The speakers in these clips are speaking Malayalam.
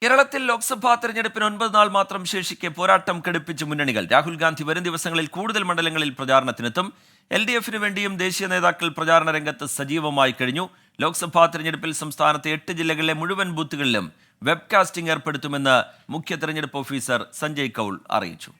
കേരളത്തിൽ ലോക്സഭാ തെരഞ്ഞെടുപ്പിന് 9 നാൾ മാത്രം ശേഷിക്കെ പോരാട്ടം കടുപ്പിച്ച് മുന്നണികൾ. രാഹുൽ ഗാന്ധി വരും ദിവസങ്ങളിൽ കൂടുതൽ മണ്ഡലങ്ങളിൽ പ്രചാരണത്തിനെത്തും. LDF-ന് വേണ്ടിയും ദേശീയ നേതാക്കൾ പ്രചാരണ രംഗത്ത് സജീവമായി കഴിഞ്ഞു. ലോക്സഭാ തെരഞ്ഞെടുപ്പിൽ സംസ്ഥാനത്തെ 8 ജില്ലകളിലെ മുഴുവൻ ബൂത്തുകളിലും വെബ്കാസ്റ്റിംഗ് ഏർപ്പെടുത്തുമെന്ന് മുഖ്യ തെരഞ്ഞെടുപ്പ് ഓഫീസർ സഞ്ജയ് കൗൾ അറിയിച്ചു.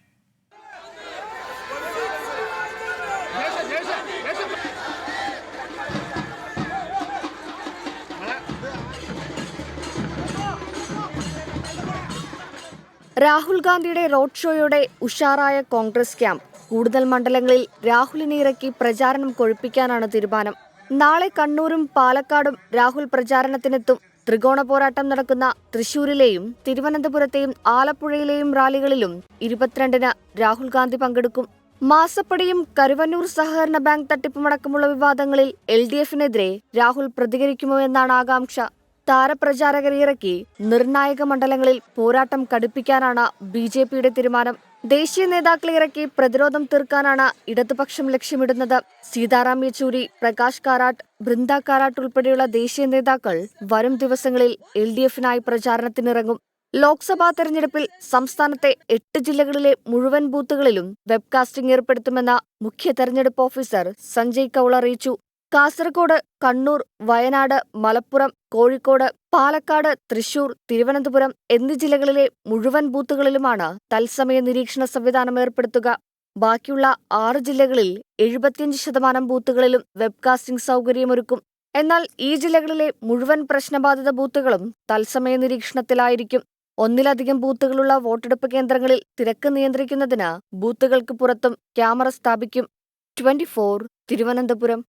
രാഹുൽ ഗാന്ധിയുടെ റോഡ് ഷോയോടെ ഉഷാറായ കോൺഗ്രസ് ക്യാമ്പ്. കൂടുതൽ മണ്ഡലങ്ങളിൽ രാഹുലിനെ ഇറക്കി പ്രചാരണം കൊഴുപ്പിക്കാനാണ് തീരുമാനം. നാളെ കണ്ണൂരും പാലക്കാടും രാഹുൽ പ്രചാരണത്തിനെത്തും. ത്രികോണ പോരാട്ടം നടക്കുന്ന തൃശൂരിലെയും തിരുവനന്തപുരത്തെയും ആലപ്പുഴയിലെയും റാലികളിലും 22-ന് രാഹുൽ ഗാന്ധി പങ്കെടുക്കും. മാസപ്പടിയും കരുവന്നൂർ സഹകരണ ബാങ്ക് തട്ടിപ്പുമടക്കമുള്ള വിവാദങ്ങളിൽ LDF-നെതിരെ രാഹുൽ പ്രതികരിക്കുമോ എന്നാണ് ആകാംക്ഷ. താരപ്രചാരകരെ ഇറക്കി നിർണായക മണ്ഡലങ്ങളിൽ പോരാട്ടം കടുപ്പിക്കാനാണ് BJP-യുടെ തീരുമാനം. ദേശീയ നേതാക്കളെ ഇറക്കി പ്രതിരോധം തീർക്കാനാണ് ഇടതുപക്ഷം ലക്ഷ്യമിടുന്നത്. സീതാറാം യെച്ചൂരി, പ്രകാശ് കാരാട്ട്, ബൃന്ദ കാരാട്ട് ഉൾപ്പെടെയുള്ള ദേശീയ നേതാക്കൾ വരും ദിവസങ്ങളിൽ LDF-നായി പ്രചാരണത്തിനിറങ്ങും. ലോക്സഭാ തെരഞ്ഞെടുപ്പിൽ സംസ്ഥാനത്തെ 8 ജില്ലകളിലെ മുഴുവൻ ബൂത്തുകളിലും വെബ്കാസ്റ്റിംഗ് ഏർപ്പെടുത്തുമെന്ന് മുഖ്യ തെരഞ്ഞെടുപ്പ് ഓഫീസർ സഞ്ജയ് കൗൾ അറിയിച്ചു. കാസർഗോഡ്, കണ്ണൂർ, വയനാട്, മലപ്പുറം, കോഴിക്കോട്, പാലക്കാട്, തൃശൂർ, തിരുവനന്തപുരം എന്നീ ജില്ലകളിലെ മുഴുവൻ ബൂത്തുകളിലുമാണ് തത്സമയ നിരീക്ഷണ സംവിധാനം ഏർപ്പെടുത്തുക. ബാക്കിയുള്ള 6 ജില്ലകളിൽ 75% ബൂത്തുകളിലും വെബ്കാസ്റ്റിംഗ് സൗകര്യമൊരുക്കും. എന്നാൽ ഈ ജില്ലകളിലെ മുഴുവൻ പ്രശ്നബാധിത ബൂത്തുകളും തത്സമയ നിരീക്ഷണത്തിലായിരിക്കും. ഒന്നിലധികം ബൂത്തുകളുള്ള വോട്ടെടുപ്പ് കേന്ദ്രങ്ങളിൽ തിരക്ക് നിയന്ത്രിക്കുന്നതിന് ബൂത്തുകൾക്ക് പുറത്തും ക്യാമറ സ്ഥാപിക്കും. 24 തിരുവനന്തപുരം.